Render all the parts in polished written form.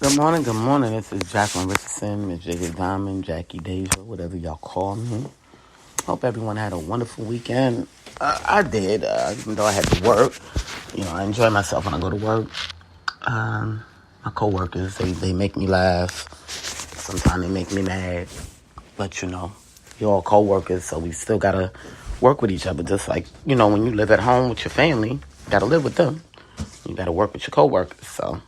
Good morning. This is Jacqueline Richardson, Miss J.J. Diamond, Jackie Deja, whatever y'all call me. Hope everyone had a wonderful weekend. I did, even though I had to work. I enjoy myself when I go to work. My coworkers, they make me laugh. Sometimes they make me mad. But, you're all coworkers, so we still got to work with each other. Just like, when you live at home with your family, you got to live with them. You got to work with your coworkers, so...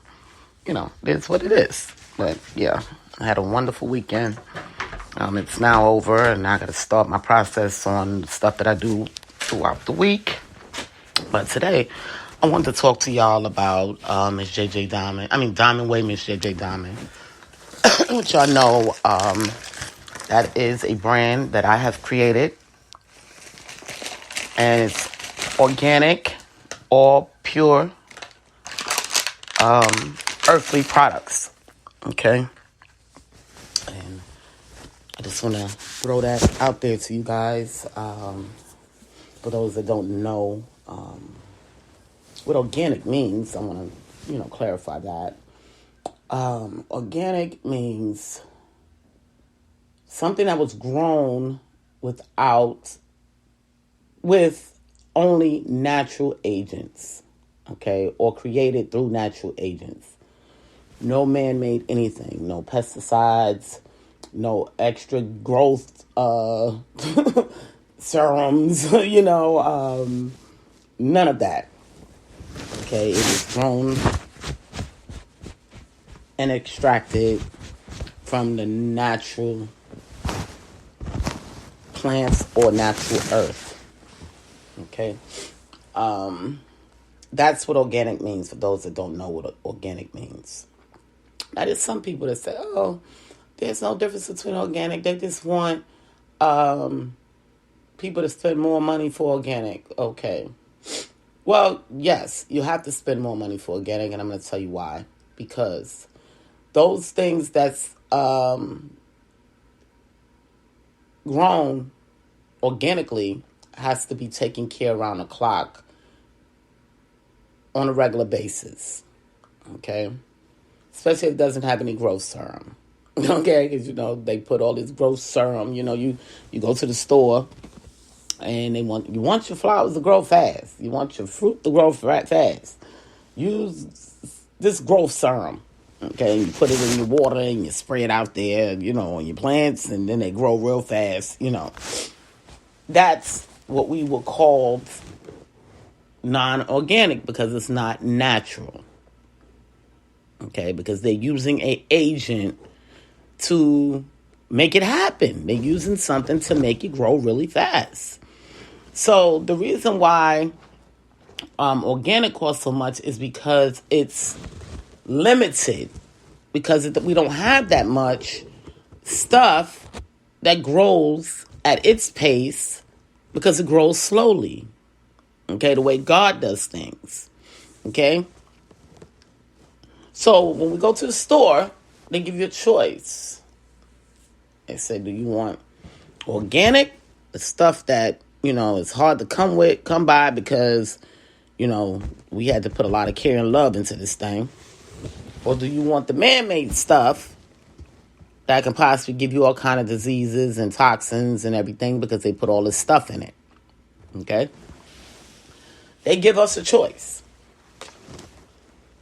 it's what it is. But, yeah, I had a wonderful weekend. It's now over, and I got to start my process on the stuff that I do throughout the week. But today, I wanted to talk to y'all about Miss J.J. Diamond. Diamond Way Miss J.J. Diamond. Which y'all know, that is a brand that I have created. And it's organic, all pure, earthly products, okay? And I just want to throw that out there to you guys. For those that don't know what organic means, I want to, clarify that. Organic means something that was grown with only natural agents, okay, or created through natural agents. No man-made anything. No pesticides. No extra growth serums. None of that. Okay, it was grown and extracted from the natural plants or natural earth. Okay. That's what organic means for those that don't know what organic means. Now, there's some people that say, oh, there's no difference between organic. They just want people to spend more money for organic. Okay. Well, yes, you have to spend more money for organic, and I'm going to tell you why. Because those things that's grown organically has to be taken care of around the clock on a regular basis. Okay? Especially if it doesn't have any growth serum. Okay? Because, they put all this growth serum. You go to the store and you want your flowers to grow fast. You want your fruit to grow fast. Use this growth serum. Okay? And you put it in your water and you spray it out there, on your plants, and then they grow real fast. That's what we would call non-organic because it's not natural. Okay, because they're using an agent to make it happen. They're using something to make it grow really fast. So the reason why organic costs so much is because it's limited. Because we don't have that much stuff that grows at its pace because it grows slowly. Okay, the way God does things. Okay? So when we go to the store, they give you a choice. They say, do you want organic? The stuff that, is hard to come by because, we had to put a lot of care and love into this thing. Or do you want the man-made stuff that can possibly give you all kind of diseases and toxins and everything because they put all this stuff in it? Okay? They give us a choice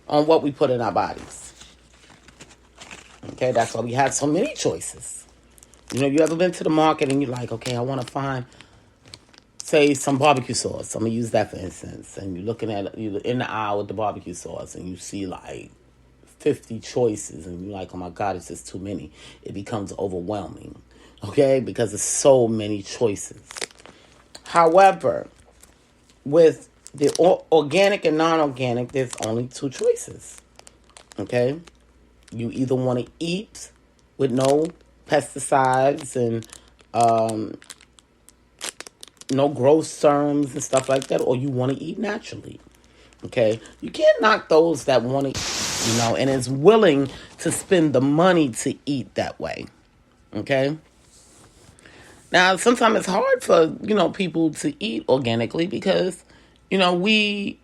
on what we put in our bodies. Okay, that's why we have so many choices. You ever been to the market and you're like, okay, I want to find, say, some barbecue sauce. I'm going to use that for instance. And you're in the aisle with the barbecue sauce and you see like 50 choices and you're like, oh my God, it's just too many. It becomes overwhelming. Okay, because there's so many choices. However, with the organic and non-organic, there's only two choices. Okay? You either want to eat with no pesticides and no growth serums and stuff like that, or you want to eat naturally. Okay? You can't knock those that want to, and is willing to spend the money to eat that way. Okay? Now, sometimes it's hard for, people to eat organically because we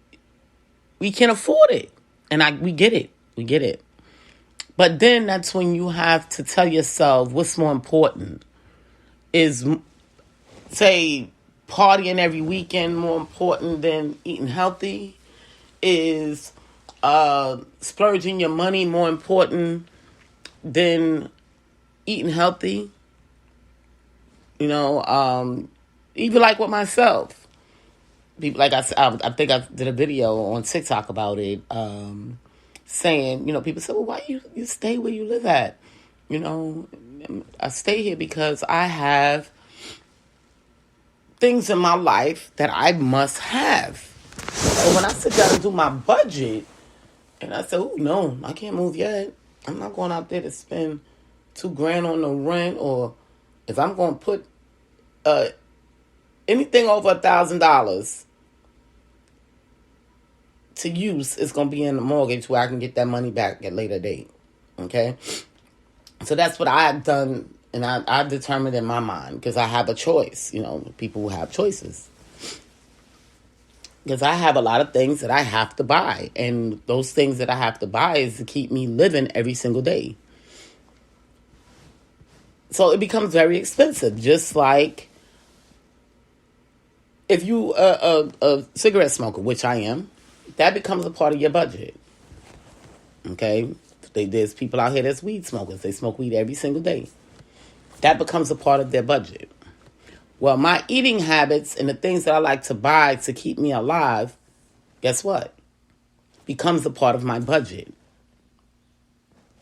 can't afford it. And we get it. We get it. But then that's when you have to tell yourself what's more important. Is, say, partying every weekend more important than eating healthy? Is splurging your money more important than eating healthy? Even like with myself. People, like I think I did a video on TikTok about it, saying, people say, well, why you stay where you live at? I stay here because I have things in my life that I must have. So when I sit down and do my budget, and I say, oh, no, I can't move yet. I'm not going out there to spend $2,000 on the rent, or if I'm going to put anything over $1,000 to use, it's going to be in the mortgage where I can get that money back at a later date. Okay? So that's what I've done, and I determined in my mind, because I have a choice. People who have choices. Because I have a lot of things that I have to buy, and those things that I have to buy is to keep me living every single day. So it becomes very expensive, just like if you a cigarette smoker, which I am, that becomes a part of your budget. Okay? There's people out here that's weed smokers. They smoke weed every single day. That becomes a part of their budget. Well, my eating habits and the things that I like to buy to keep me alive, guess what? Becomes a part of my budget.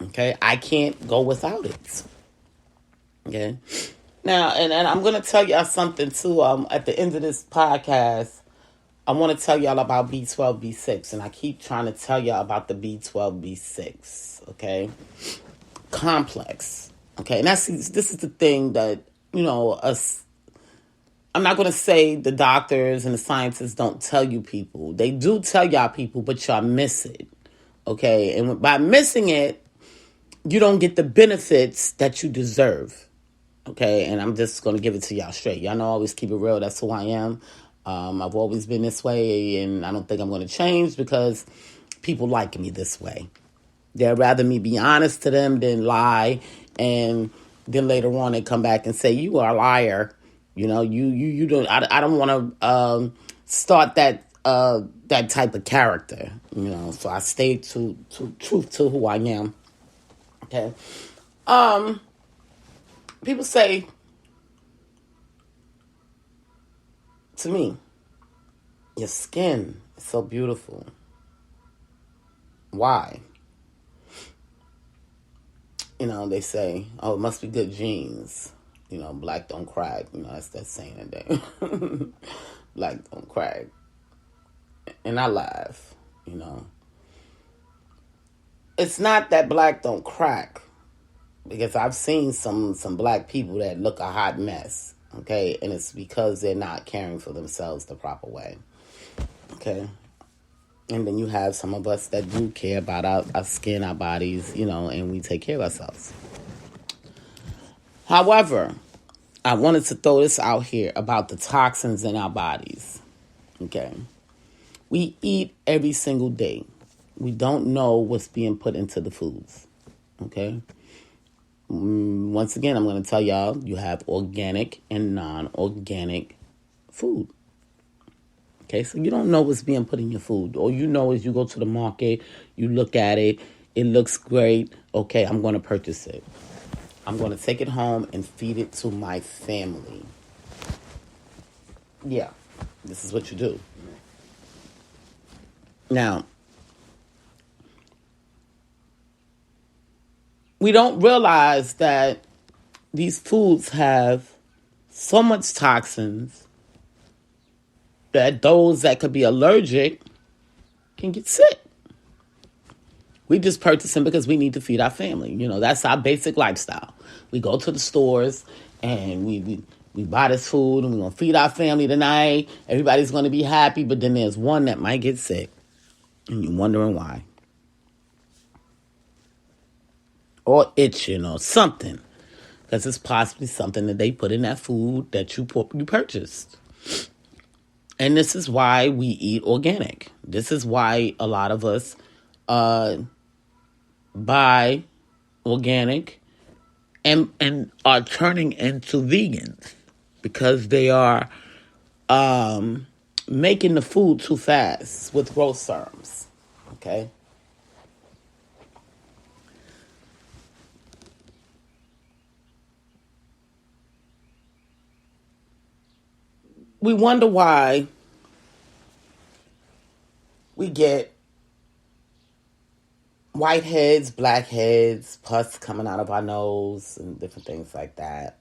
Okay? I can't go without it. Okay? Now, and I'm going to tell y'all something, too. At the end of this podcast, I want to tell y'all about B12, B6. And I keep trying to tell y'all about the B12, B6. Okay? Complex. Okay? And this is the thing that, us... I'm not going to say the doctors and the scientists don't tell you people. They do tell y'all people, but y'all miss it. Okay? And by missing it, you don't get the benefits that you deserve. Okay? And I'm just going to give it to y'all straight. Y'all know I always keep it real. That's who I am. I've always been this way, and I don't think I'm going to change because people like me this way. They'd rather me be honest to them than lie, and then later on they come back and say, you are a liar. You don't. I don't want to start that type of character. So I stay to truth to who I am. Okay. People say to me, your skin is so beautiful. Why? They say, oh, it must be good genes. Black don't crack. That's that saying today. Black don't crack. And I laugh, It's not that black don't crack. Because I've seen some black people that look a hot mess. Okay? And it's because they're not caring for themselves the proper way. Okay? And then you have some of us that do care about our skin, our bodies, and we take care of ourselves. However, I wanted to throw this out here about the toxins in our bodies. Okay? We eat every single day. We don't know what's being put into the foods. Okay? Once again, I'm going to tell y'all, you have organic and non-organic food. Okay? So you don't know what's being put in your food. All you know is you go to the market, you look at it, it looks great. Okay, I'm going to purchase it. I'm going to take it home and feed it to my family. Yeah, this is what you do. Now, we don't realize that these foods have so much toxins that those that could be allergic can get sick. We just purchase them because we need to feed our family. That's our basic lifestyle. We go to the stores and we buy this food and we're going to feed our family tonight. Everybody's going to be happy, but then there's one that might get sick. And you're wondering why. Or itching or something. Because it's possibly something that they put in that food that you purchased. And this is why we eat organic. This is why a lot of us buy organic, and are turning into vegans because they are making the food too fast with growth serums. Okay? We wonder why we get whiteheads, blackheads, pus coming out of our nose, and different things like that.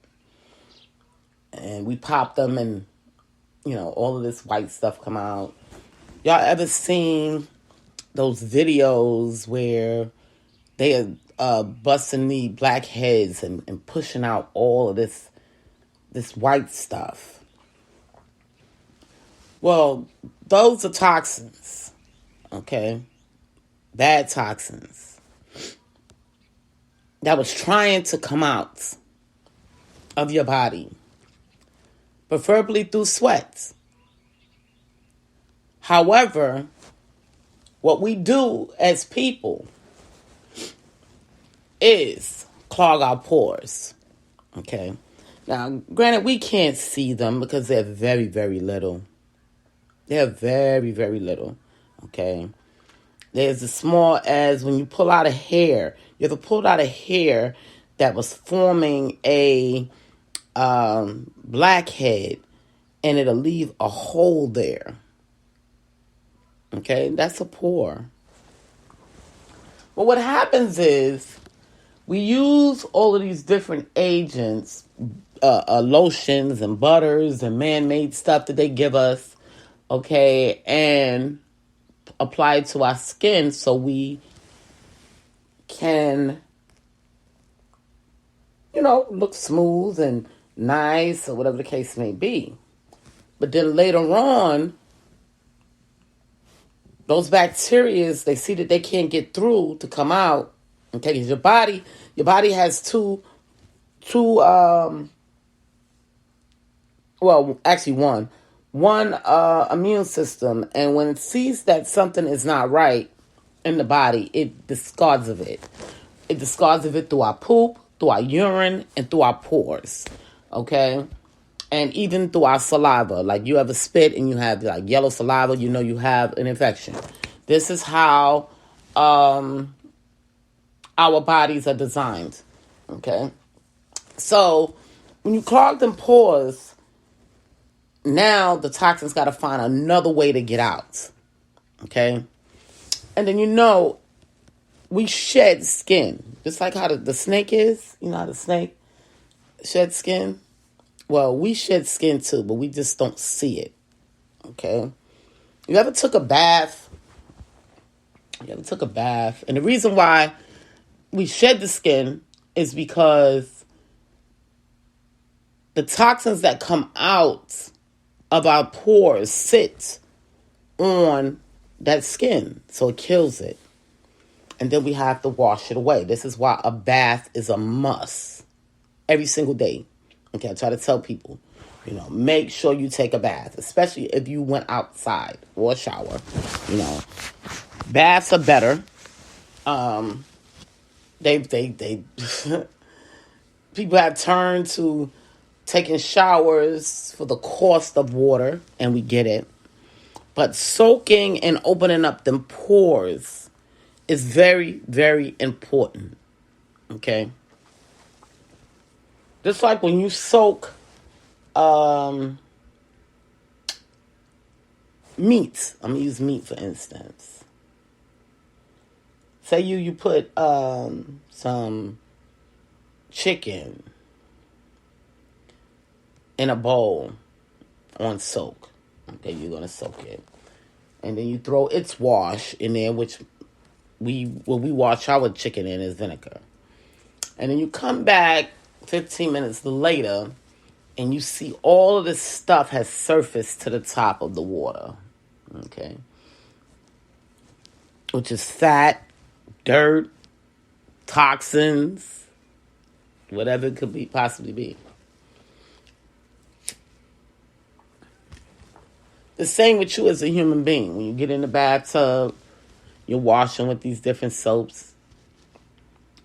And we pop them, and all of this white stuff come out. Y'all ever seen those videos where they are busting the blackheads and pushing out all of this white stuff? Well, those are toxins, okay? Bad toxins that was trying to come out of your body, preferably through sweat. However, what we do as people is clog our pores, okay? Now, granted, we can't see them because they're very, very little. They're very, very little, okay? There's as small as when you pull out a hair. You ever pulled out a hair that was forming a blackhead, and it'll leave a hole there. Okay, that's a pore. But what happens is we use all of these different agents, lotions and butters and man-made stuff that they give us, okay, and apply it to our skin so we can, look smooth and nice or whatever the case may be. But then later on, those bacteria, they see that they can't get through to come out. Okay, because your body has two, actually one immune system, and when it sees that something is not right in the body, it discards of it. It discards of it through our poop, through our urine, and through our pores. Okay? And even through our saliva. Like, you ever spit and you have like yellow saliva, you have an infection. This is how our bodies are designed. Okay? So, when you clog them pores, now the toxins got to find another way to get out. Okay? And then we shed skin. Just like how the snake is. You know how the snake sheds skin? Well, we shed skin too, but we just don't see it. Okay? You ever took a bath? And the reason why we shed the skin is because the toxins that come out of our pores sit on that skin, so it kills it. And then we have to wash it away. This is why a bath is a must every single day. Okay, I try to tell people, make sure you take a bath, especially if you went outside or a shower. Baths are better. They people have turned to taking showers for the cost of water, and we get it. But soaking and opening up them pores is very, very important. Okay? Just like when you soak meat. I'm going to use meat for instance. Say you put some chicken in a bowl on soak. Okay, you're going to soak it. And then you throw its wash in there, which we wash our chicken in is vinegar. And then you come back 15 minutes later, and you see all of this stuff has surfaced to the top of the water. Okay? Which is fat, dirt, toxins, whatever it could possibly be. The same with you as a human being. When you get in the bathtub, you're washing with these different soaps.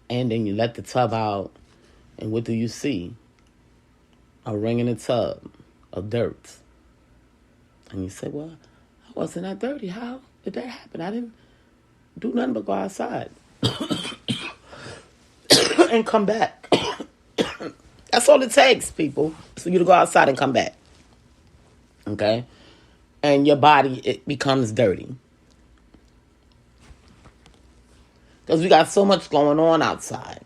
And then you let the tub out, and what do you see? A ring in the tub of dirt. And you say, well, I wasn't that dirty. How did that happen? I didn't do nothing but go outside and come back. That's all it takes, people, for you to go outside and come back. Okay? And your body, it becomes dirty. Because we got so much going on outside.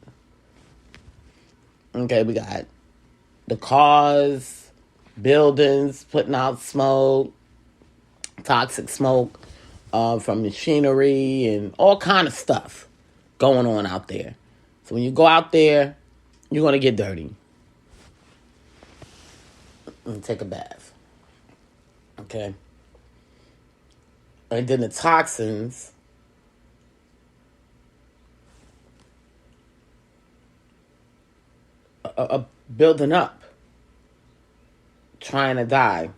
Okay, we got the cars, buildings putting out smoke, toxic smoke from machinery and all kind of stuff going on out there. So when you go out there, you're going to get dirty. And take a bath. Okay? And then the toxins are building up, trying to die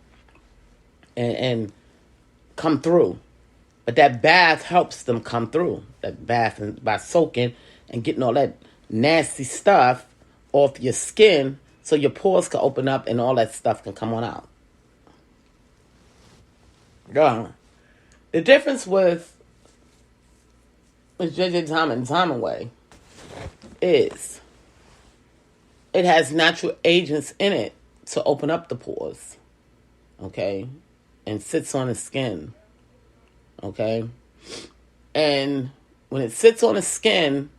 and come through. But that bath helps them come through. That bath, and by soaking and getting all that nasty stuff off your skin so your pores can open up and all that stuff can come on out. Yeah. The difference with JJ Diamond Way is it has natural agents in it to open up the pores, okay? And sits on the skin, okay? And when it sits on the skin,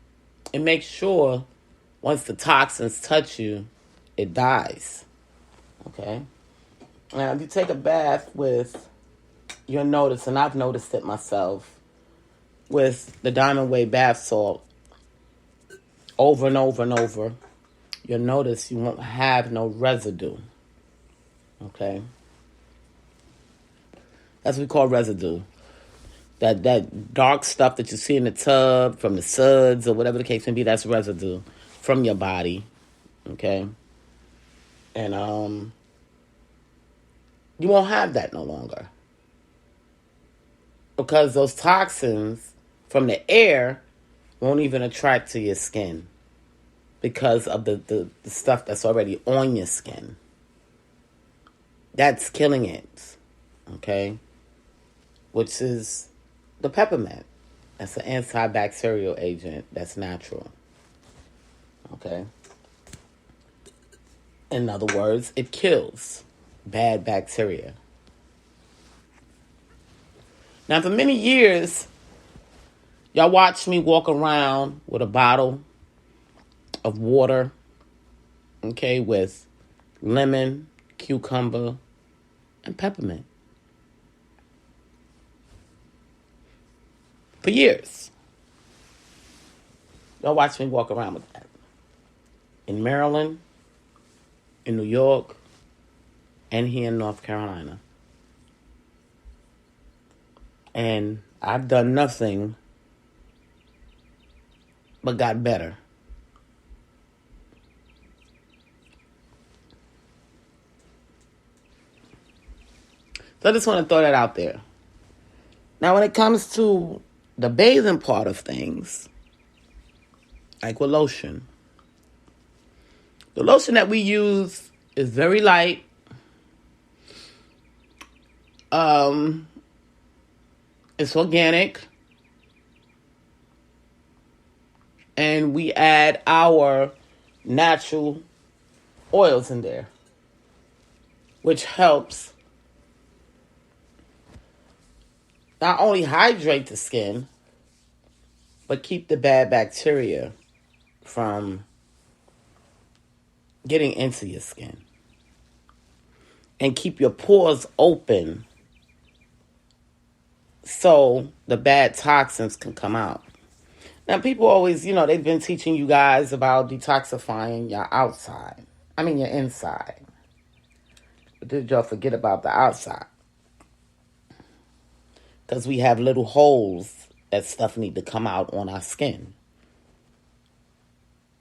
it makes sure once the toxins touch you, it dies, okay? Now, if you take a bath with, you'll notice, and I've noticed it myself, with the Diamond Way bath salt, over and over and over, you'll notice you won't have no residue. Okay? That's what we call residue. That dark stuff that you see in the tub from the suds or whatever the case may be, that's residue from your body. Okay? And you won't have that no longer. Because those toxins from the air won't even attract to your skin. Because of the stuff that's already on your skin. That's killing it. Okay? Which is the peppermint. That's an antibacterial agent that's natural. Okay? In other words, it kills bad bacteria. Now, for many years, y'all watched me walk around with a bottle of water, okay, with lemon, cucumber, and peppermint. For years. Y'all watch me walk around with that. In Maryland, in New York, and here in North Carolina. And I've done nothing but got better. So I just want to throw that out there. Now, when it comes to the bathing part of things, like with lotion, the lotion that we use is very light. It's organic. And we add our natural oils in there, which helps not only hydrate the skin, but keep the bad bacteria from getting into your skin. And keep your pores open so the bad toxins can come out. Now, people always, they've been teaching you guys about detoxifying your your inside. But did y'all forget about the outside? Because we have little holes that stuff need to come out on our skin.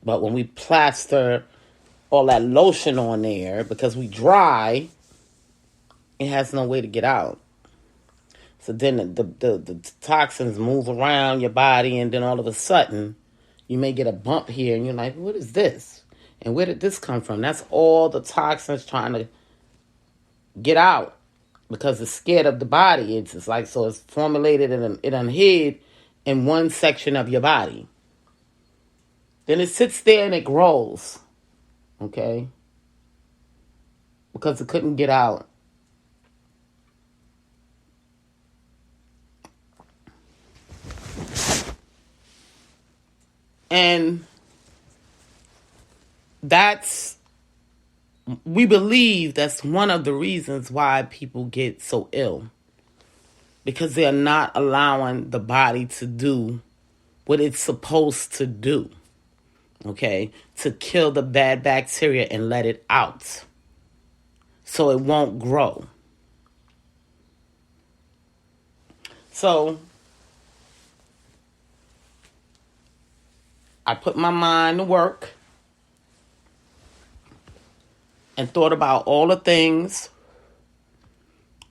But when we plaster all that lotion on there, because we dry, it has no way to get out. So then the toxins move around your body, and then all of a sudden, You may get a bump here and you're like, what is this? And where did this come from? That's all the toxins trying to get out because it's scared of the body. It's just like, so it's formulated and it unhid in one section of your body. Then it sits there and it grows. Okay? Because it couldn't get out. And we believe that's one of the reasons why people get so ill. Because they're not allowing the body to do what it's supposed to do. Okay? To kill the bad bacteria and let it out. So it won't grow. So I put my mind to work and thought about all the things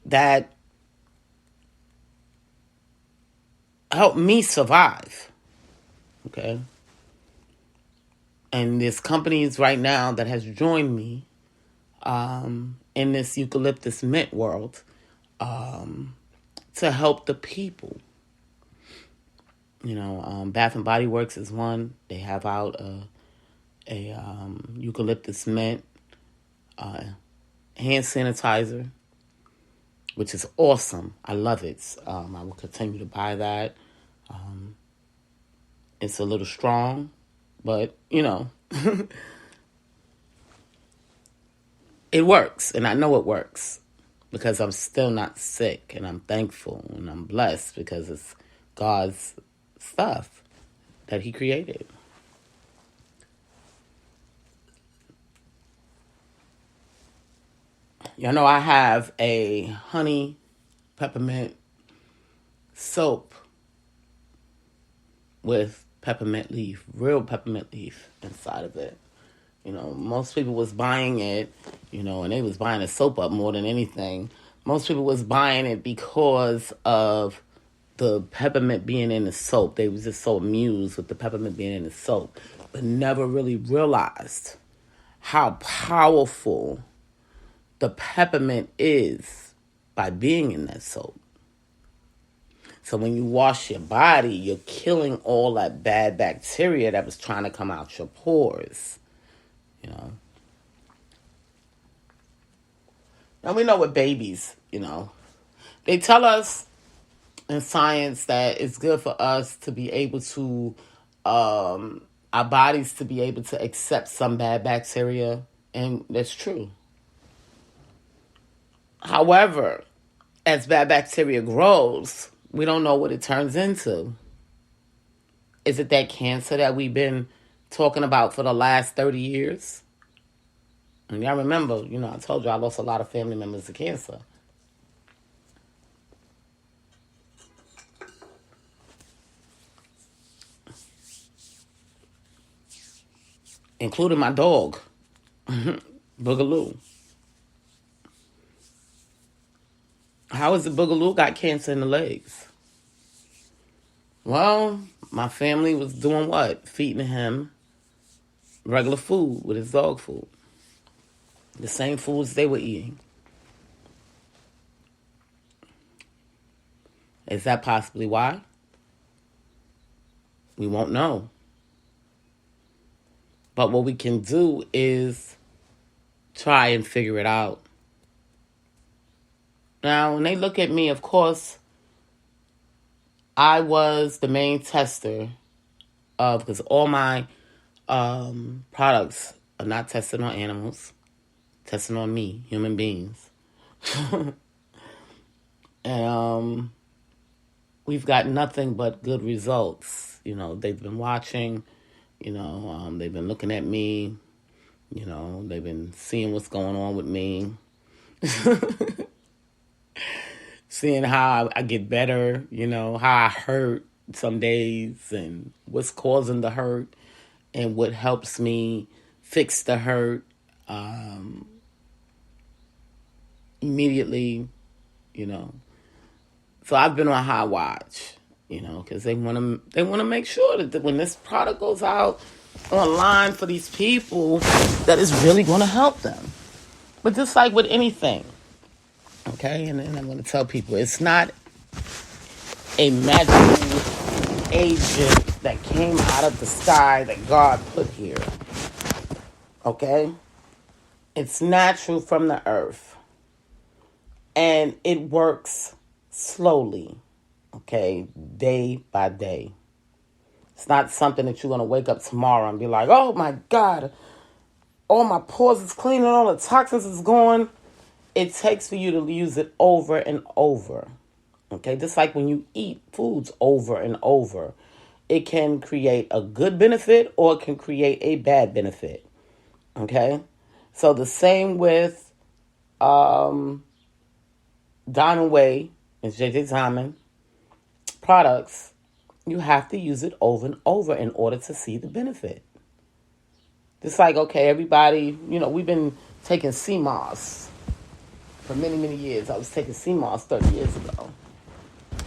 that helped me survive. Okay? And there's companies right now that has joined me in this eucalyptus mint world to help the people. You know, Bath and Body Works is one. They have out a eucalyptus mint hand sanitizer, which is awesome. I love it. I will continue to buy that. It's a little strong, but, you know, it works. And I know it works because I'm still not sick. And I'm thankful and I'm blessed because it's God's stuff that he created. You know, I have a honey peppermint soap with peppermint leaf, real peppermint leaf inside of it. You know, most people was buying it, you know, and they was buying the soap up more than anything. Most people was buying it because of the peppermint being in the soap. They was just so amused with the peppermint being in the soap, but never really realized how powerful the peppermint is by being in that soap. So when you wash your body, you're killing all that bad bacteria that was trying to come out your pores. You know. Now we know with babies, you know, they tell us in science that it's good for us to be able to, our bodies to be able to accept some bad bacteria, and that's true. However, as bad bacteria grows, we don't know what it turns into. Is it that cancer that we've been talking about for the last 30 years? And y'all remember, you know, I told you I lost a lot of family members to cancer. Including my dog, Boogaloo. How is it Boogaloo got cancer in the legs? Well, my family was doing what? Feeding him regular food with his dog food. The same foods they were eating. Is that possibly why? We won't know. But what we can do is try and figure it out. Now, when they look at me, of course, I was the main tester because all my products are not tested on animals, tested on me, human beings. And we've got nothing but good results. You know, they've been watching, you know, they've been looking at me, you know, they've been seeing what's going on with me. Seeing how I get better, you know, how I hurt some days and what's causing the hurt and what helps me fix the hurt immediately, you know. So I've been on high watch, because they want to make sure that when this product goes out online for these people, that it's really going to help them. But just like with anything, okay, and I'm going to tell people, it's not a magical agent that came out of the sky that God put here, okay? It's natural from the earth, and it works slowly, okay, day by day. It's not something that you're going to wake up tomorrow and be like, oh my God, all my pores is clean and all the toxins is gone. It takes for you to use it over and over. Okay, just like when you eat foods over and over, it can create a good benefit or it can create a bad benefit. Okay, so the same with Diamond Way and JJ Diamond products. You have to use it over and over in order to see the benefit. Just like, okay, everybody, we've been taking CMOS for many, many years. I was taking CMOS 30 years ago.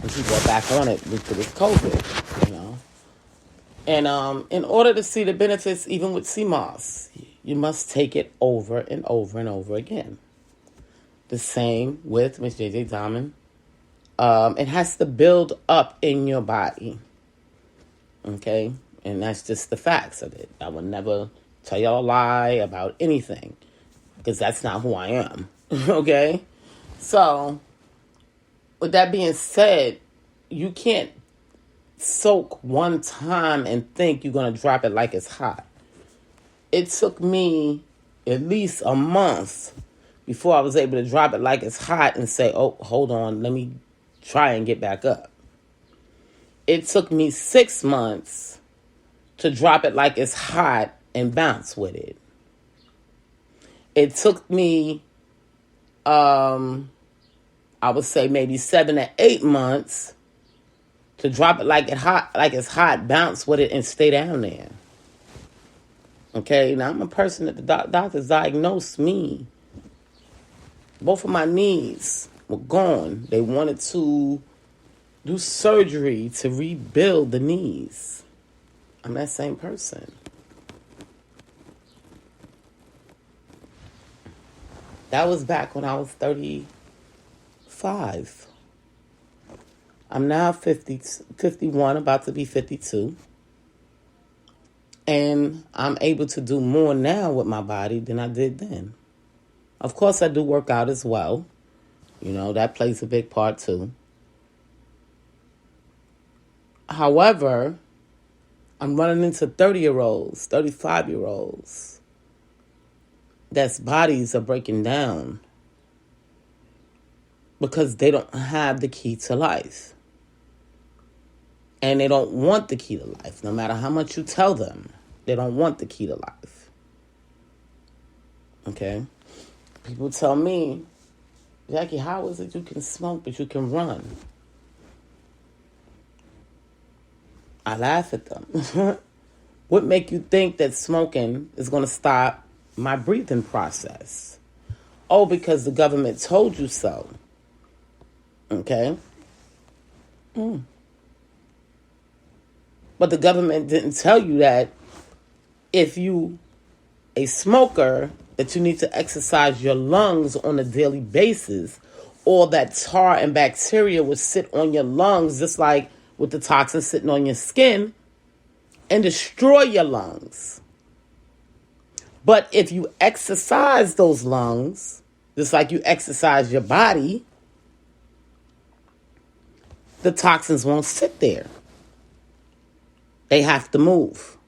And people are back on it due to this COVID, And in order to see the benefits, even with CMOS, you must take it over and over and over again. The same with Miss JJ Diamond. It has to build up in your body. Okay? And that's just the facts of it. I would never tell y'all a lie about anything, because that's not who I am. Okay? So, with that being said, you can't soak one time and think you're going to drop it like it's hot. It took me at least a month before I was able to drop it like it's hot and say, oh, hold on, let me try and get back up. It took me 6 months to drop it like it's hot and bounce with it. It took me, I would say maybe 7 to 8 months to drop it like it's hot, bounce with it, and stay down there. Okay, now I'm a person that the doctors diagnosed me. Both of my knees were gone. They wanted to do surgery to rebuild the knees. I'm that same person. That was back when I was 35. I'm now 51, about to be 52. And I'm able to do more now with my body than I did then. Of course, I do work out as well. That plays a big part too. However, I'm running into 30-year-olds, 35-year-olds. That's bodies are breaking down because they don't have the key to life. And they don't want the key to life. No matter how much you tell them, they don't want the key to life. Okay? People tell me, Jackie, how is it you can smoke but you can run? I laugh at them. What make you think that smoking is going to stop my breathing process? Oh, because the government told you so. Okay? But the government didn't tell you that if you a smoker, that you need to exercise your lungs on a daily basis, or that tar and bacteria will sit on your lungs just like with the toxins sitting on your skin and destroy your lungs. But if you exercise those lungs, just like you exercise your body, the toxins won't sit there. They have to move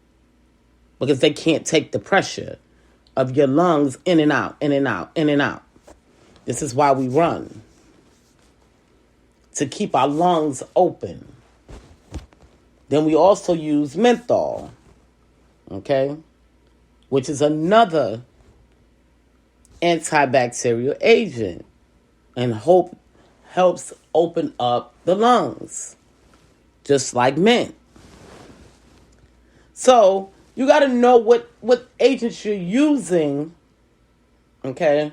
because they can't take the pressure of your lungs in and out, in and out, in and out. This is why we run, to keep our lungs open. Then we also use menthol, okay, which is another antibacterial agent and helps open up the lungs, just like mint. So you got to know what agents you're using, okay,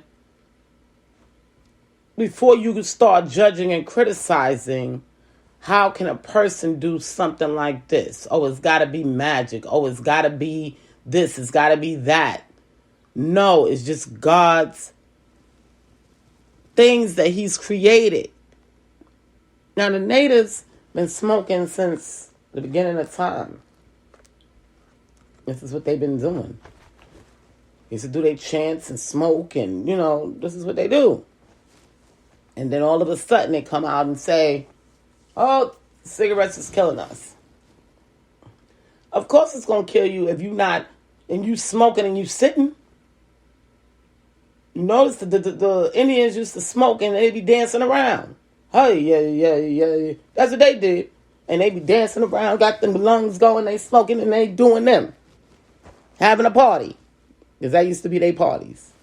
before you can start judging and criticizing how can a person do something like this? Oh, it's got to be magic. Oh, it's got to be this. It's got to be that. No, it's just God's things that he's created. Now, the natives been smoking since the beginning of time. This is what they've been doing. They used to do their chants and smoke, and, this is what they do. And then all of a sudden they come out and say, oh, cigarettes is killing us. Of course it's going to kill you if you not, and you smoking and you sitting. You notice the Indians used to smoke and they'd be dancing around. Hey, yeah. That's what they did. And they be dancing around, got them lungs going, they smoking and they doing them. Having a party. Because that used to be their parties.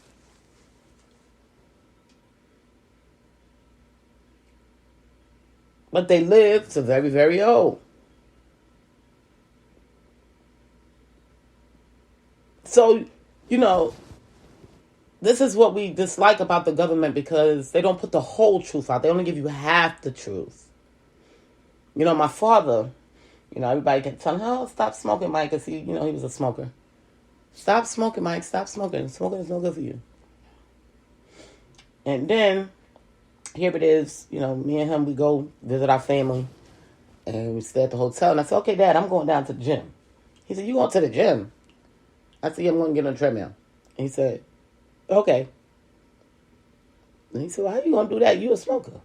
But they lived to very, very old. So, this is what we dislike about the government, because they don't put the whole truth out. They only give you half the truth. My father, everybody kept telling him, oh, stop smoking, Mike, because he was a smoker. Stop smoking, Mike, stop smoking. Smoking is no good for you. And then, here it is, me and him, we go visit our family, and we stay at the hotel, and I said, okay, Dad, I'm going down to the gym. He said, you going to the gym? I said, yeah, I'm going to get on a treadmill. And he said, okay. And he said, well, how you going to do that? You a smoker.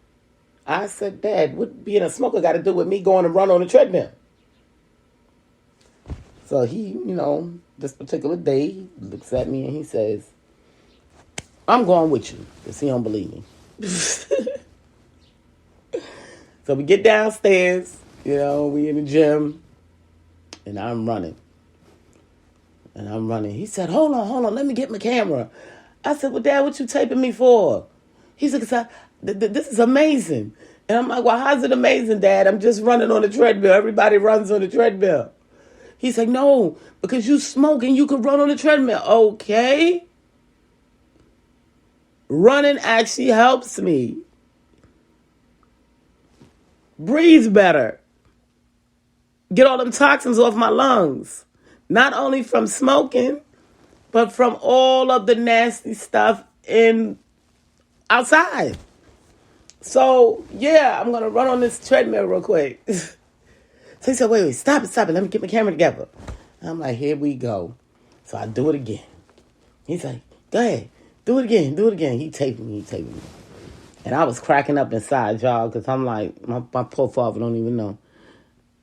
I said, Dad, what being a smoker got to do with me going to run on a treadmill? So he, this particular day, he looks at me and he says, I'm going with you, because he don't believe me. So we get downstairs, we in the gym, and I'm running. He said, hold on, let me get my camera. I said, well, Dad, what you taping me for? He said, because this is amazing. And I'm like, well, how's it amazing, Dad? I'm just running on the treadmill. Everybody runs on the treadmill. He's like, no, because you smoke and you could run on the treadmill. Okay. Running actually helps me breathe better. Get all them toxins off my lungs. Not only from smoking, but from all of the nasty stuff outside. So, yeah, I'm going to run on this treadmill real quick. So he said, wait, stop it. Let me get my camera together. I'm like, here we go. So I do it again. He's like, go ahead, do it again. He taping me. And I was cracking up inside, y'all, because I'm like, my poor father don't even know.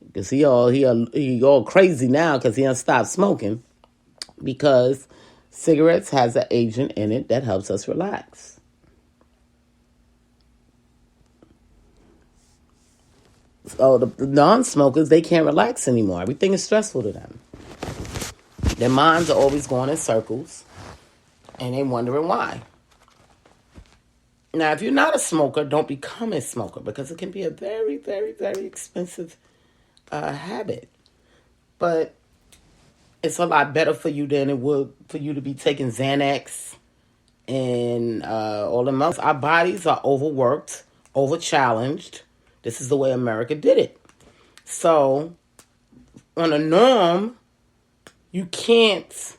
Because he all crazy now because he done stopped smoking. Because cigarettes has an agent in it that helps us relax. So the non-smokers, they can't relax anymore. Everything is stressful to them. Their minds are always going in circles. And they're wondering why. Now, if you're not a smoker, don't become a smoker, because it can be a very, very, very expensive habit. But it's a lot better for you than it would for you to be taking Xanax and all the months. Our bodies are overworked, over-challenged. This is the way America did it. So, on a norm, you just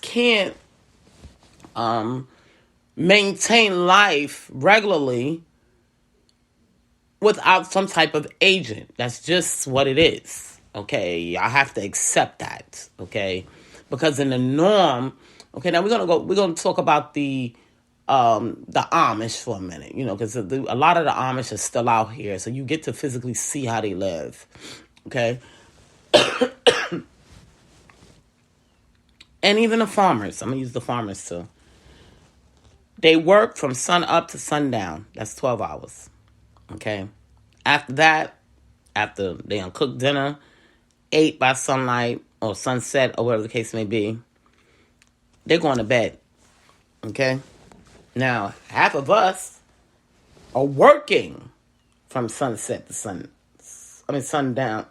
can't maintain life regularly without some type of agent. That's just what it is. Okay, I have to accept that. Okay, because in the norm, okay, now we're gonna talk about the Amish for a minute, because a lot of the Amish are still out here, so you get to physically see how they live. Okay. And even the farmers. I'm going to use the farmers too. They work from sun up to sundown. That's 12 hours. Okay? After that, after they uncooked dinner, ate by sunlight or sunset or whatever the case may be, they're going to bed. Okay? Now, half of us are working from sunset to sundown.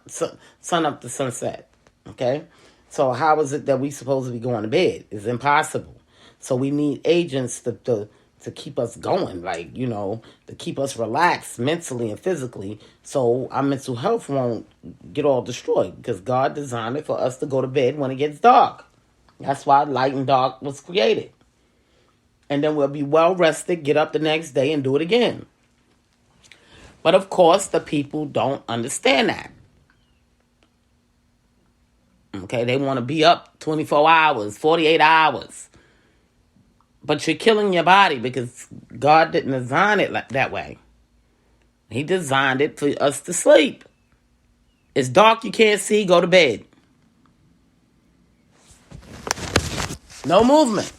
Sun up to sunset. Okay? So how is it that we supposed to be going to bed? It's impossible. So we need agents to to keep us going, like, to keep us relaxed mentally and physically, so our mental health won't get all destroyed, because God designed it for us to go to bed when it gets dark. That's why light and dark was created. And then we'll be well rested, get up the next day and do it again. But of course, the people don't understand that. Okay, they want to be up 24 hours, 48 hours. But you're killing your body, because God didn't design it that way. He designed it for us to sleep. It's dark, you can't see, go to bed. No movement.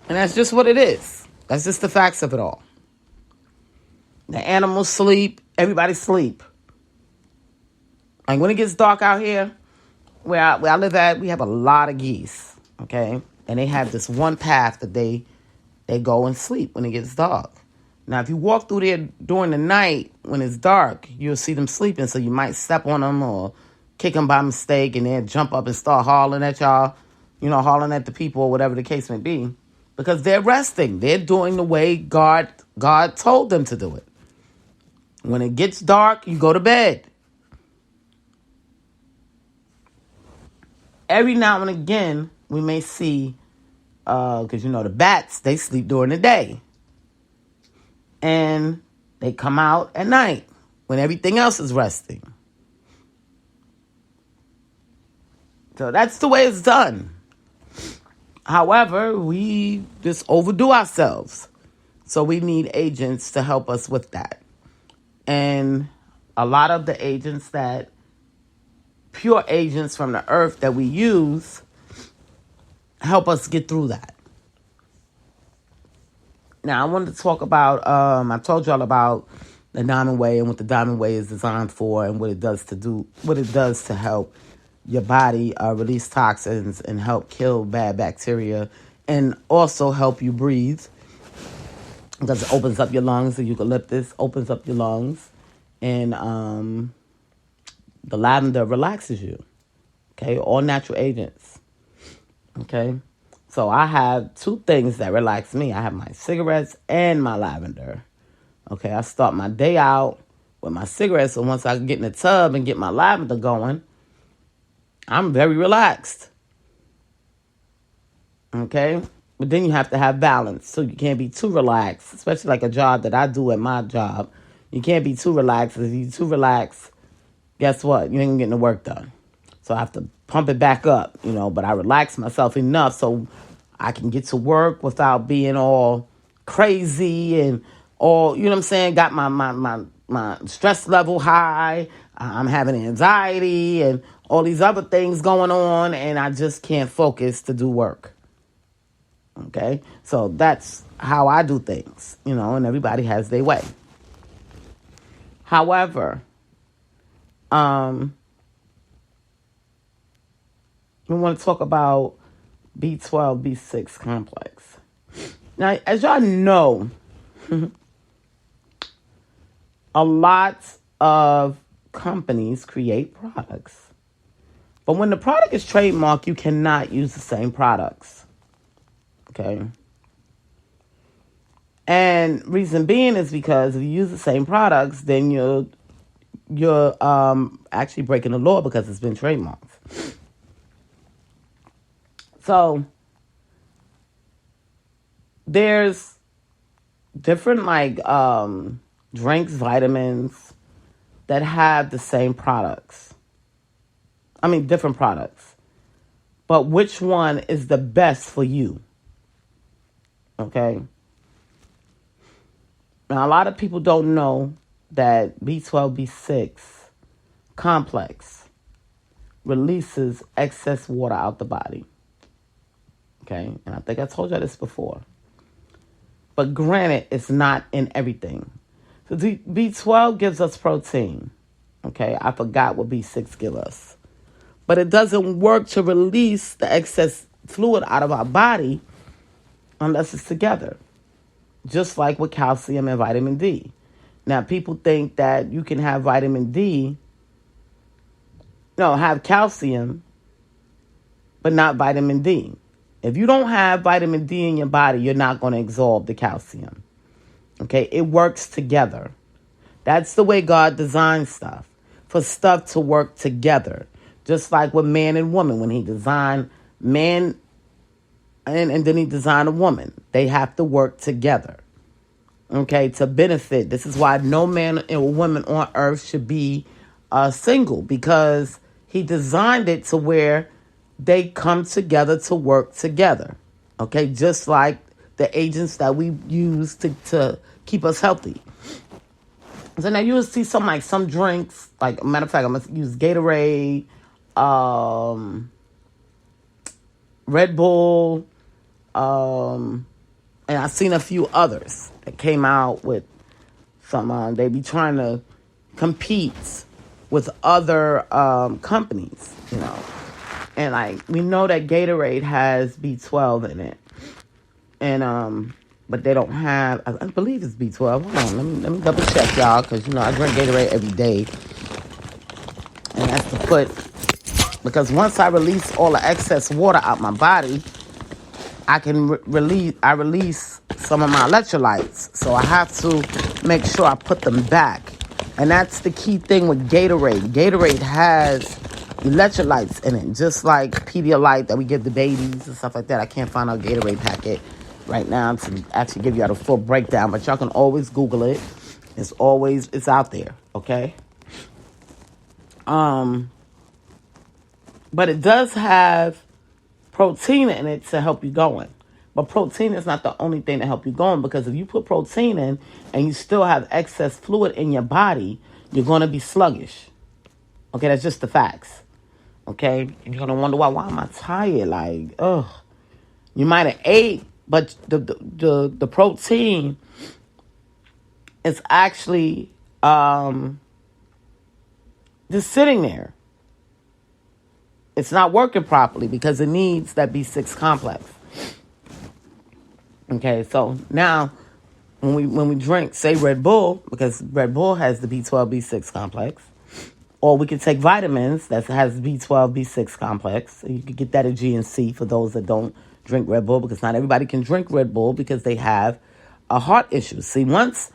And that's just what it is. That's just the facts of it all. The animals sleep. Everybody sleep. Like when it gets dark out here, where I live at, we have a lot of geese. Okay? And they have this one path that they go and sleep when it gets dark. Now, if you walk through there during the night when it's dark, you'll see them sleeping. So you might step on them or kick them by mistake, and they'll jump up and start hollering at y'all. Hollering at the people or whatever the case may be. Because they're resting. They're doing the way God told them to do it. When it gets dark, you go to bed. Every now and again, we may see, because the bats, they sleep during the day. And they come out at night when everything else is resting. So that's the way it's done. However, we just overdo ourselves. So we need agents to help us with that. And a lot of the agents pure agents from the earth that we use, help us get through that. Now, I wanted to talk about, I told y'all about the Diamond Way and what the Diamond Way is designed for and what it does to help your body release toxins and help kill bad bacteria and also help you breathe, because it opens up your lungs. The eucalyptus opens up your lungs, and the lavender relaxes you. Okay, all natural agents. Okay, so I have two things that relax me. I have my cigarettes and my lavender. Okay, I start my day out with my cigarettes, so once I get in the tub and get my lavender going, I'm very relaxed. Okay? But then you have to have balance. So you can't be too relaxed, especially like a job that I do at my job. You can't be too relaxed. If you're too relaxed, guess what? You ain't getting the work done. So I have to pump it back up, but I relax myself enough so I can get to work without being all crazy and all, you know what I'm saying? Got my stress level high. I'm having anxiety and all these other things going on, and I just can't focus to do work. Okay? So that's how I do things, and everybody has their way. However, we want to talk about B12, B6 complex. Now, as y'all know, a lot of companies create products. But when the product is trademarked, you cannot use the same products. Okay? And reason being is because if you use the same products, then you're actually breaking the law because it's been trademarked. So there's different drinks, vitamins that have the same products. Different products. But which one is the best for you? Okay? Now, a lot of people don't know that B12, B6 complex releases excess water out the body. Okay? And I think I told you this before. But granted, it's not in everything. So B12 gives us protein. Okay? I forgot what B6 gives us. But it doesn't work to release the excess fluid out of our body unless it's together. Just like with calcium and vitamin D. Now, people think that you can have vitamin D, have calcium, but not vitamin D. If you don't have vitamin D in your body, you're not going to absorb the calcium. Okay, it works together. That's the way God designed stuff, for stuff to work together. Just like with man and woman, when he designed man and then he designed a woman. They have to work together, okay, to benefit. This is why no man or woman on earth should be single, because he designed it to where they come together to work together, okay, just like the agents that we use to keep us healthy. So now you will see some drinks, like, matter of fact, I'm going to use Gatorade, Red Bull, and I've seen a few others that came out with some, they be trying to compete with other companies, And, like, we know that Gatorade has B12 in it. And, but they don't have, I believe it's B12. Hold on, let me double check, y'all, because, I drink Gatorade every day. And that's to because once I release all the excess water out my body, I can release some of my electrolytes. So I have to make sure I put them back. And that's the key thing with Gatorade. Gatorade has electrolytes in it, just like Pedialyte that we give the babies and stuff like that. I can't find a Gatorade packet right now to actually give you the full breakdown, but y'all can always Google it. It's out there, okay? But it does have protein in it to help you going. But protein is not the only thing to help you going, because if you put protein in and you still have excess fluid in your body, you're going to be sluggish. Okay, that's just the facts. Okay, and you're going to wonder why am I tired? Like, ugh. You might have ate, but the protein is actually just sitting there. It's not working properly because it needs that B6 complex. Okay, so now when we drink, say, Red Bull, because Red Bull has the B12, B6 complex, or we can take vitamins that has B12, B6 complex. You can get that at GNC for those that don't drink Red Bull, because not everybody can drink Red Bull because they have a heart issue. See, once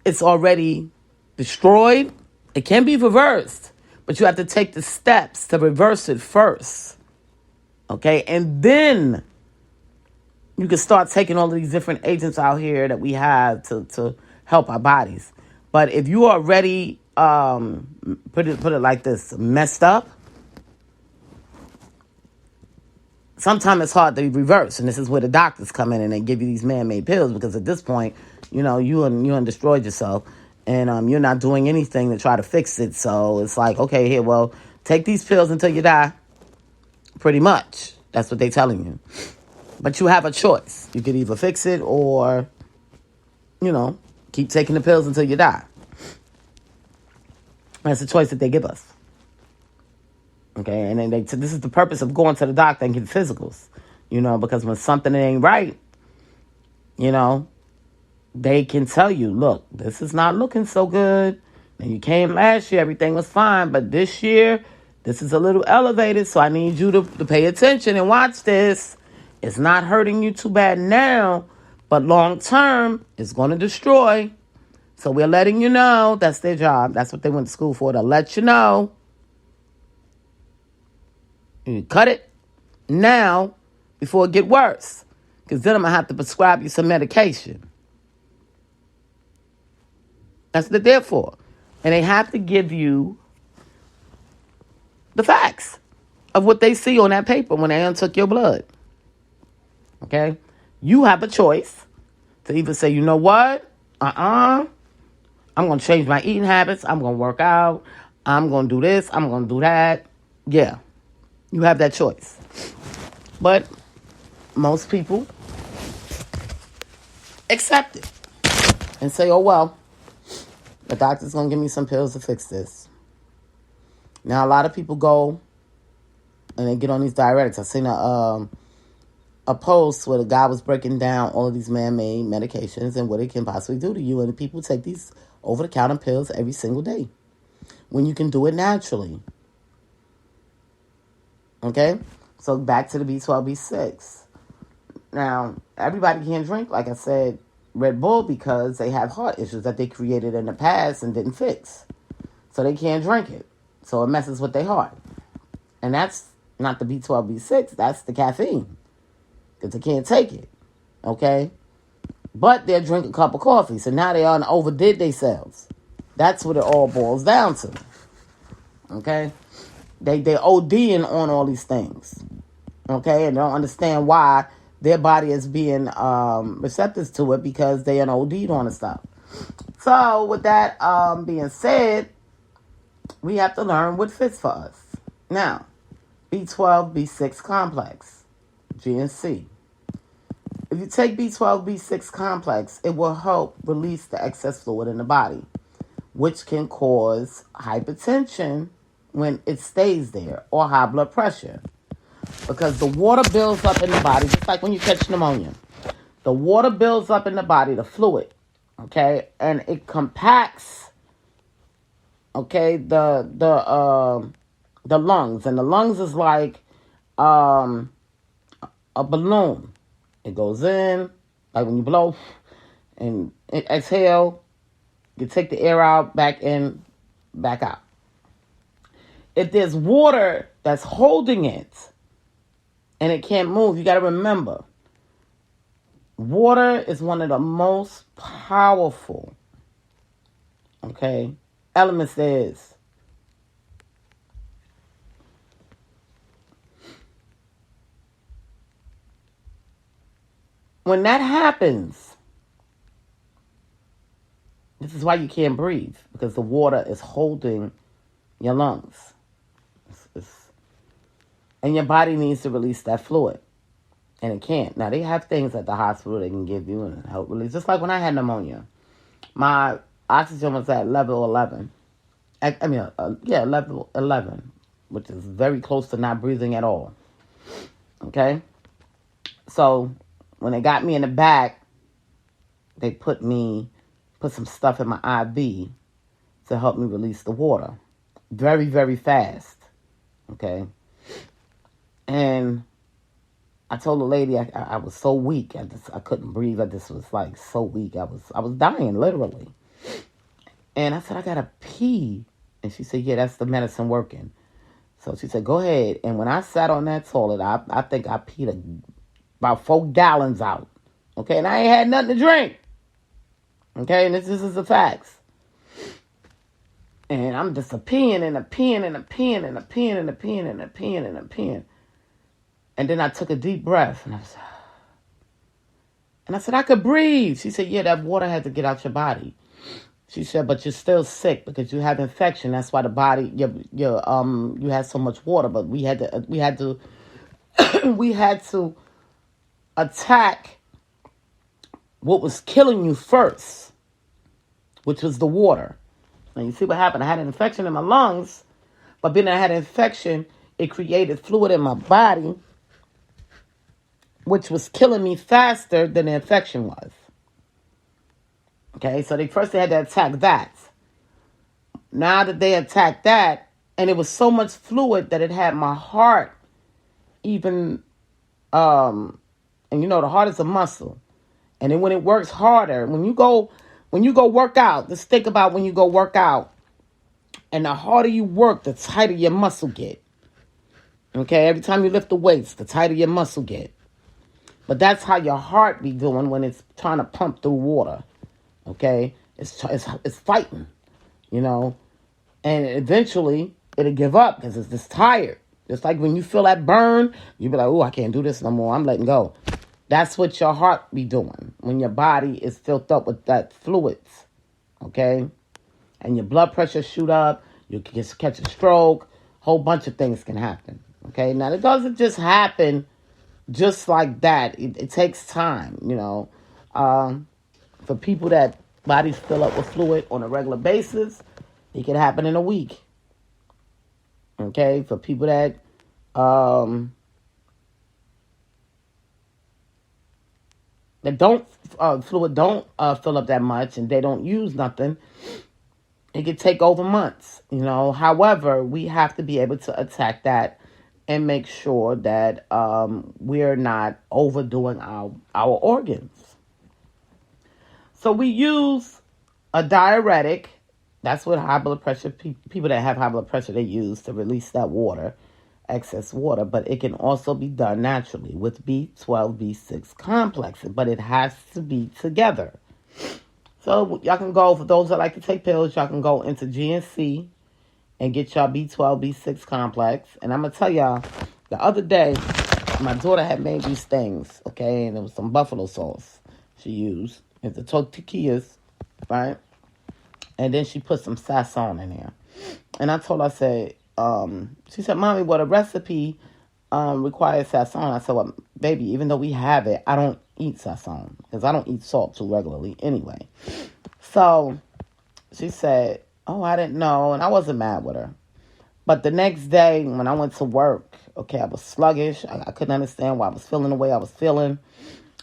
it's already destroyed, it can be reversed, but you have to take the steps to reverse it first. Okay, and then you can start taking all of these different agents out here that we have to help our bodies. But if you are already, put it like this, messed up, sometimes it's hard to reverse. And this is where the doctors come in and they give you these man-made pills, because at this point, you done destroyed yourself. And you're not doing anything to try to fix it. So it's like, okay, here, well, take these pills until you die. Pretty much. That's what they're telling you. But you have a choice. You could either fix it or, keep taking the pills until you die. That's the choice that they give us. Okay, and then this is the purpose of going to the doctor and getting physicals. Because when something ain't right, they can tell you, look, this is not looking so good. And you came last year, everything was fine. But this year, this is a little elevated. So I need you to pay attention and watch this. It's not hurting you too bad now, but long term, it's going to destroy. So we're letting you know. That's their job. That's what they went to school for, to let you know. You cut it now before it get worse. Because then I'm going to have to prescribe you some medication. That's what they're there for. And they have to give you the facts of what they see on that paper when they untook your blood. Okay? You have a choice to either say, you know what? I'm going to change my eating habits. I'm going to work out. I'm going to do this. I'm going to do that. Yeah. You have that choice. But most people accept it and say, oh, well, the doctor's going to give me some pills to fix this. Now, a lot of people go and they get on these diuretics. I've seen a post where the guy was breaking down all of these man-made medications and what it can possibly do to you. And people take these over-the-counter pills every single day when you can do it naturally. Okay? So back to the B12, B6. Now, everybody can't drink, like I said, Red Bull because they have heart issues that they created in the past and didn't fix. So they can't drink it. So it messes with their heart. And that's not the B12, B6. That's the caffeine. Because they can't take it. Okay? But they'll drink a cup of coffee. So now they overdid themselves. That's what it all boils down to. Okay? They're ODing on all these things. Okay? And they don't understand why their body is being receptive to it because they are OD'd on the stuff. So with that being said, we have to learn what fits for us. Now, B12, B6 complex, G and C. If you take B12, B6 complex, it will help release the excess fluid in the body, which can cause hypertension when it stays there, or high blood pressure. Because the water builds up in the body, just like when you catch pneumonia. The water builds up in the body, the fluid, okay? And it compacts, okay, the lungs. And the lungs is like a balloon. It goes in, like when you blow and exhale, you take the air out, back in, back out. If there's water that's holding it and it can't move, you got to remember, water is one of the most powerful, okay, elements there is. When that happens, this is why you can't breathe, because the water is holding your lungs. And your body needs to release that fluid. And it can't. Now, they have things at the hospital they can give you and help release. Just like when I had pneumonia. My oxygen was at level 11. Level 11. Which is very close to not breathing at all. Okay? So, when they got me in the back, they put some stuff in my IV to help me release the water. Very, very fast. Okay? And I told the lady I was so weak. I couldn't breathe. I just was like so weak. I was dying, literally. And I said, I gotta pee. And she said, yeah, that's the medicine working. So she said, go ahead. And when I sat on that toilet, I think I peed about 4 gallons out. Okay, and I ain't had nothing to drink. Okay, and this is the facts. And I'm just peeing and peeing and peeing and peeing and peeing and peeing and peeing. And then I took a deep breath, and I said, I could breathe. She said, yeah, that water had to get out your body. She said, but you're still sick because you have infection. That's why the body, you had so much water. But we had to we had to attack what was killing you first, which was the water. And you see what happened? I had an infection in my lungs, but then I had an infection. It created fluid in my body, which was killing me faster than the infection was. Okay, so they had to attack that. Now that they attacked that, and it was so much fluid that it had my heart even, and the heart is a muscle. And then when it works harder, when you go work out, just think about when you go work out, and the harder you work, the tighter your muscle get. Okay, every time you lift the weights, the tighter your muscle get. But that's how your heart be doing when it's trying to pump through water. Okay? It's fighting, And eventually, it'll give up because it's just tired. Just like when you feel that burn, you be like, oh, I can't do this no more. I'm letting go. That's what your heart be doing when your body is filled up with that fluids. Okay? And your blood pressure shoot up. You can just catch a stroke. Whole bunch of things can happen. Okay? Now, it doesn't just happen just like that. It takes time, For people that bodies fill up with fluid on a regular basis, it can happen in a week. Okay? For people that don't fill up that much and they don't use nothing, it could take over months. However, we have to be able to attack that and make sure that we're not overdoing our organs. So we use a diuretic. That's what high blood pressure people that have high blood pressure, they use to release that water, excess water. But it can also be done naturally with B12, B6 complexes, but it has to be together. So y'all can go, for those that like to take pills, y'all can go into GNC and get y'all B12, B6 complex. And I'm going to tell y'all, the other day, my daughter had made these things, okay? And it was some buffalo sauce she used. It's the tortillas, right? And then she put some sazon in there. And I told her, I said, she said, Mommy, well, the recipe requires sazon. I said, well, baby, even though we have it, I don't eat sazon because I don't eat salt too regularly anyway. So she said, oh, I didn't know. And I wasn't mad with her. But the next day when I went to work, okay, I was sluggish. I couldn't understand why I was feeling the way I was feeling.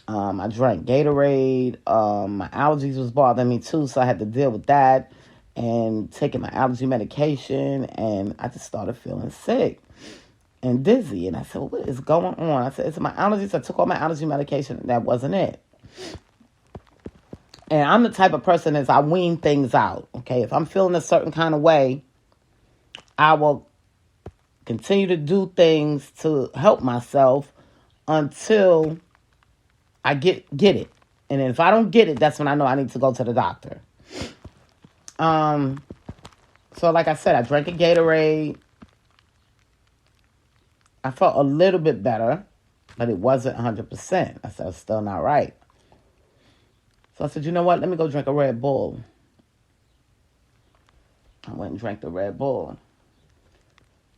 I drank Gatorade. My allergies was bothering me too, so I had to deal with that and taking my allergy medication, and I just started feeling sick and dizzy. And I said, well, what is going on? I said, it's my allergies. I took all my allergy medication, and that wasn't it. And I'm the type of person as I wean things out, okay? If I'm feeling a certain kind of way, I will continue to do things to help myself until I get it. And if I don't get it, that's when I know I need to go to the doctor. So like I said, I drank a Gatorade. I felt a little bit better, but it wasn't 100%. I said, it's still not right. So I said, you know what? Let me go drink a Red Bull. I went and drank the Red Bull.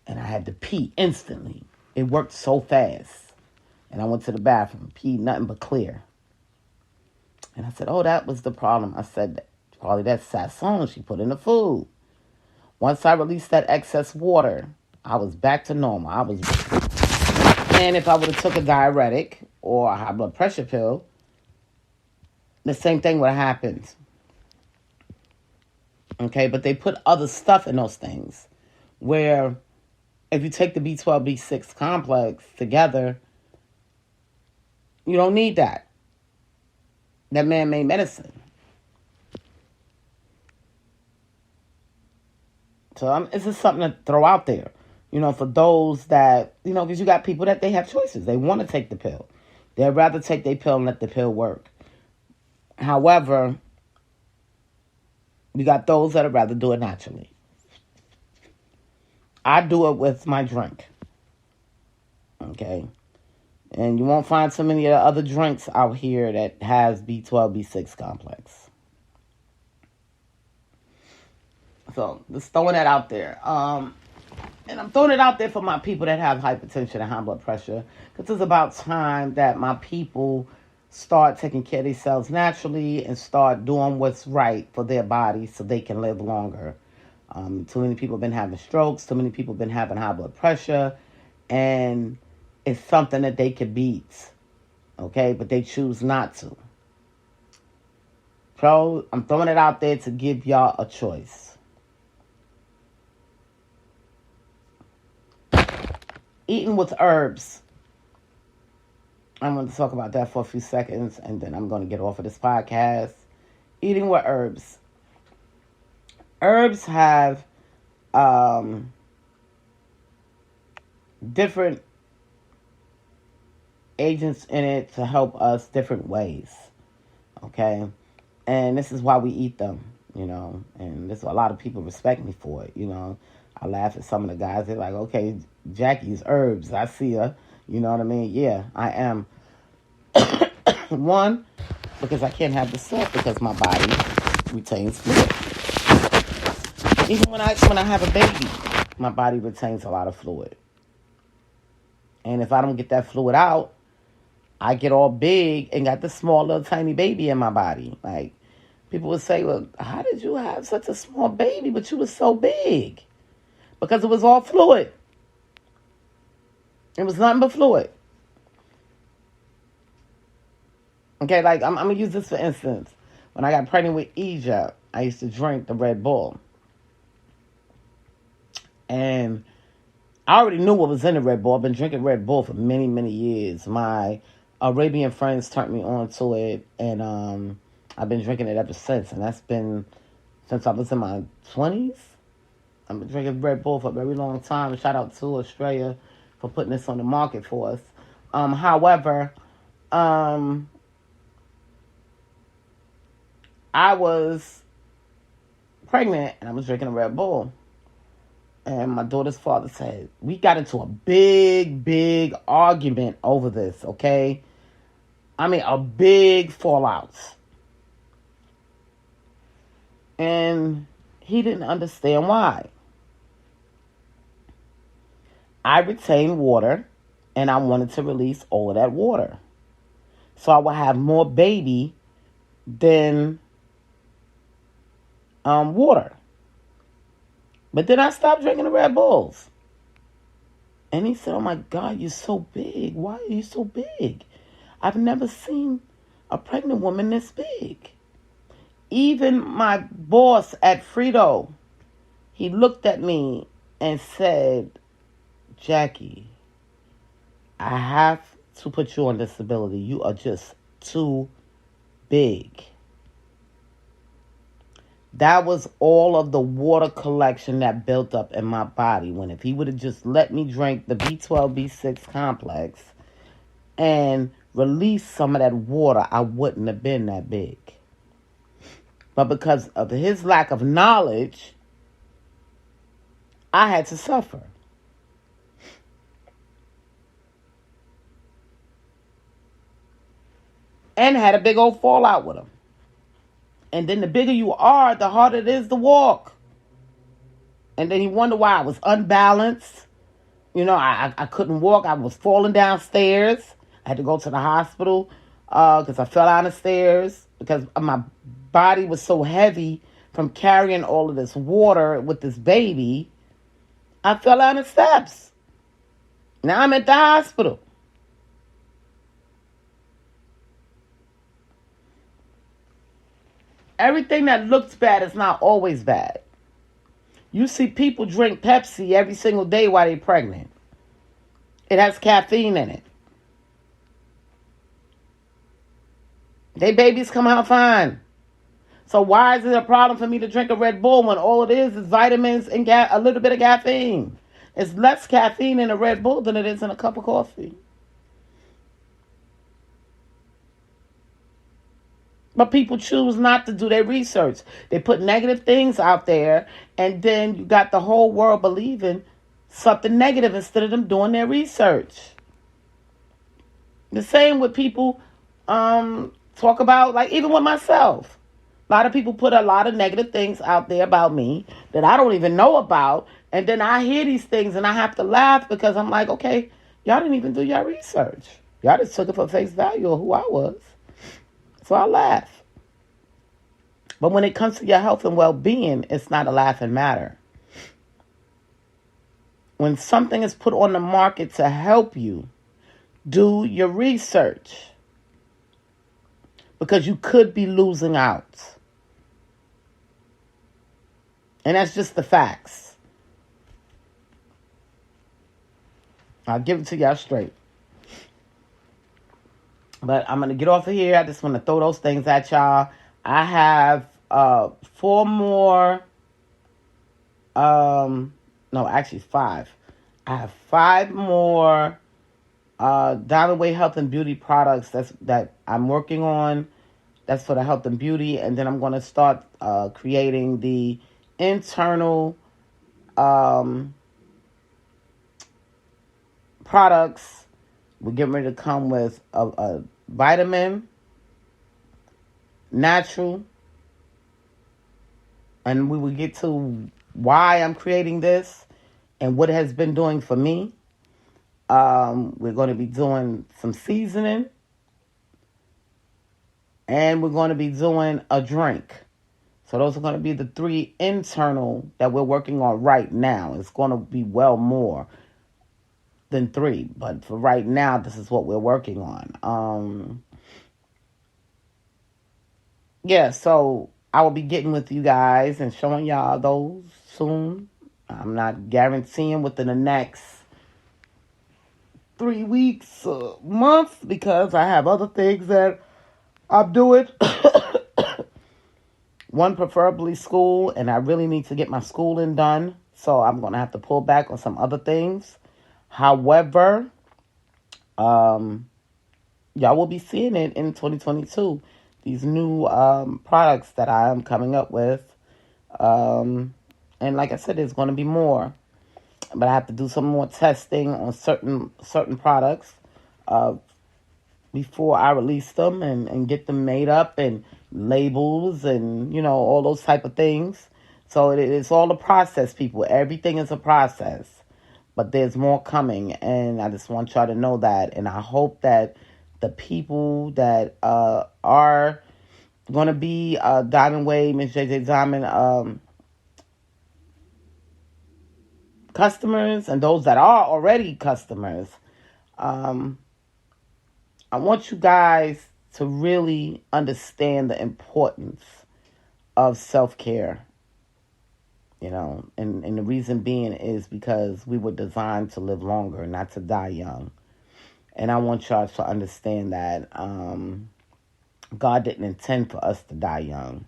And I had to pee instantly. It worked so fast. And I went to the bathroom, peed nothing but clear. And I said, oh, that was the problem. I said, probably that sazon she put in the food. Once I released that excess water, I was back to normal. And if I would have took a diuretic or a high blood pressure pill, the same thing would have happened. Okay, but they put other stuff in those things. Where if you take the B12, B6 complex together, you don't need that. That man-made medicine. So it's just something to throw out there. You know, for those that, you know, because you got people that they have choices. They want to take the pill. They'd rather take their pill and let the pill work. However, you got those that would rather do it naturally. I do it with my drink. Okay? And you won't find so many of the other drinks out here that has B12, B6 complex. So, just throwing that out there. And I'm throwing it out there for my people that have hypertension and high blood pressure. Because it's about time that my people start taking care of themselves naturally and start doing what's right for their body so they can live longer. Too many people have been having strokes. Too many people have been having high blood pressure. And it's something that they could beat. Okay? But they choose not to. So, I'm throwing it out there to give y'all a choice. Eating with herbs. I'm going to talk about that for a few seconds, and then I'm going to get off of this podcast. Eating with herbs. Herbs have different agents in it to help us different ways. Okay? And this is why we eat them, you know. And this is a lot of people respect me for it, you know. I laugh at some of the guys. They're like, okay, Jackie's herbs. I see her. You know what I mean? Yeah, I am. One, because I can't have the salt because my body retains fluid. Even when I have a baby, my body retains a lot of fluid. And if I don't get that fluid out, I get all big and got this small little tiny baby in my body. Like, people would say, well, how did you have such a small baby, but you were so big? Because it was all fluid. It was nothing but fluid. Okay, like, I'm going to use this for instance. When I got pregnant with Egypt, I used to drink the Red Bull. And I already knew what was in the Red Bull. I've been drinking Red Bull for many, many years. My Arabian friends turned me on to it, and I've been drinking it ever since. And that's been since I was in my 20s. I've been drinking Red Bull for a very long time. Shout out to Australia for putting this on the market for us. However, I was pregnant and I was drinking a Red Bull. And my daughter's father said, we got into a big argument over this, okay? I mean, a big fallout. And he didn't understand why. I retained water, and I wanted to release all of that water. So I would have more baby than water. But then I stopped drinking the Red Bulls. And he said, oh my God, you're so big. Why are you so big? I've never seen a pregnant woman this big. Even my boss at Frito, he looked at me and said, Jackie, I have to put you on disability. You are just too big. That was all of the water collection that built up in my body. When if he would have just let me drink the B12, B6 complex and release some of that water, I wouldn't have been that big. But because of his lack of knowledge, I had to suffer. And had a big old fallout with him. And then the bigger you are, the harder it is to walk. And then he wondered why I was unbalanced. You know, I couldn't walk. I was falling downstairs. I had to go to the hospital because I fell down the stairs because my body was so heavy from carrying all of this water with this baby. I fell down the steps. Now I'm at the hospital. Everything that looks bad is not always bad. You see people drink Pepsi every single day while they're pregnant. It has caffeine in it. Their babies come out fine. So why is it a problem for me to drink a Red Bull when all it is vitamins and a little bit of caffeine? It's less caffeine in a Red Bull than it is in a cup of coffee. But people choose not to do their research. They put negative things out there, and then you got the whole world believing something negative instead of them doing their research. The same with people talk about, like even with myself. A lot of people put a lot of negative things out there about me that I don't even know about, and then I hear these things and I have to laugh because I'm like, okay, y'all didn't even do your research. Y'all just took it for face value of who I was. So I laugh. But when it comes to your health and well-being, it's not a laughing matter. When something is put on the market to help you, do your research. Because you could be losing out. And that's just the facts. I'll give it to y'all straight. But I'm going to get off of here. I just want to throw those things at y'all. I have 4 more. No, actually 5. I have 5 more Diamond Way Health and Beauty products that I'm working on. That's for the health and beauty. And then I'm going to start creating the internal products. We're getting ready to come with a vitamin, natural, and we will get to why I'm creating this and what it has been doing for me. We're going to be doing some seasoning, and we're going to be doing a drink. So those are going to be the 3 internal that we're working on right now. It's going to be well more than 3, but for right now, this is what we're working on. Yeah, so I will be getting with you guys and showing y'all those soon. I'm not guaranteeing within the next 3 weeks, a month, because I have other things that I'm doing. One, preferably school, and I really need to get my schooling done. So I'm going to have to pull back on some other things. However, y'all will be seeing it in 2022. These new products that I am coming up with. And like I said, there's going to be more. But I have to do some more testing on certain products before I release them and get them made up and labels and, all those type of things. So it's all a process, people. Everything is a process. But there's more coming, and I just want y'all to know that. And I hope that the people that are going to be Diamond Way, Miss JJ Diamond customers, and those that are already customers, I want you guys to really understand the importance of self-care, and the reason being is because we were designed to live longer, not to die young. And I want y'all to understand that God didn't intend for us to die young.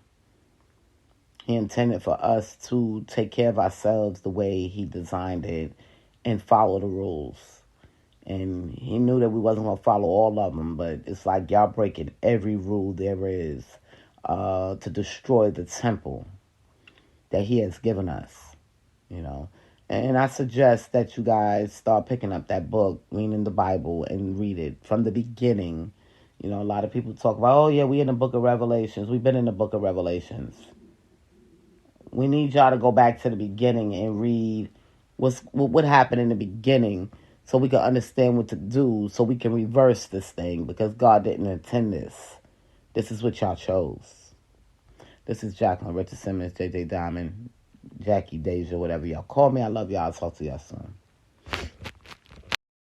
He intended for us to take care of ourselves the way he designed it and follow the rules. And he knew that we wasn't going to follow all of them, but it's like y'all breaking every rule there is to destroy the temple that he has given us. And I suggest that you guys start picking up that book, reading the Bible, and read it from the beginning. A lot of people talk about, oh, yeah, we in the book of Revelations. We've been in the book of Revelations. We need y'all to go back to the beginning and read what happened in the beginning so we can understand what to do, so we can reverse this thing, because God didn't intend this. This is what y'all chose. This is Jacqueline Richard Simmons, JJ Diamond, Jackie, Deja, whatever y'all call me. I love y'all. I'll talk to y'all soon.